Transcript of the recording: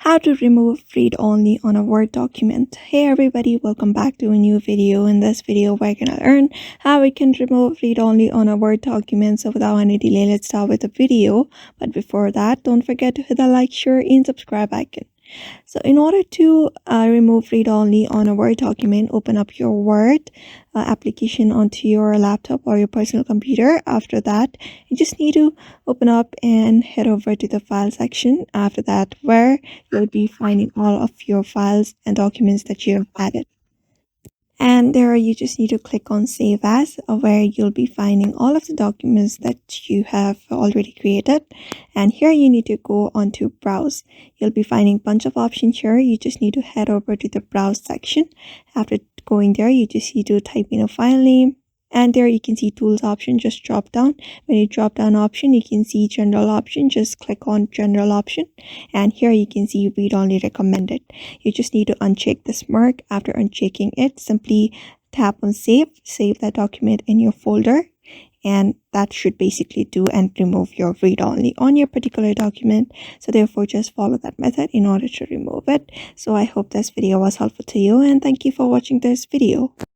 How to remove read-only on a Word document. Hey everybody, welcome back to a new video. In this video, we're gonna learn how we can remove read-only on a Word document. So without any delay, let's start with the video. But before that, don't forget to hit the like, share, and subscribe icon. So in order to remove read-only on a Word document, open up your Word application onto your laptop or your personal computer. After that, you just need to open up and head over to the file section. After that, where you'll be finding all of your files and documents that you have added. And there you just need to click on save as, where you'll be finding all of the documents that you have already created. And here you need to go on to browse. You'll be finding a bunch of options here. You just need to head over to the browse section. After going there, you just need to type in a file name. And there you can see tools option, just drop down. When you drop down option, you can see general option, just click on general option. And here you can see read only recommended. You just need to uncheck this mark. After unchecking it, simply tap on save that document in your folder. And that should basically do and remove your read only on your particular document. So therefore, just follow that method in order to remove it. So I hope this video was helpful to you, and thank you for watching this video.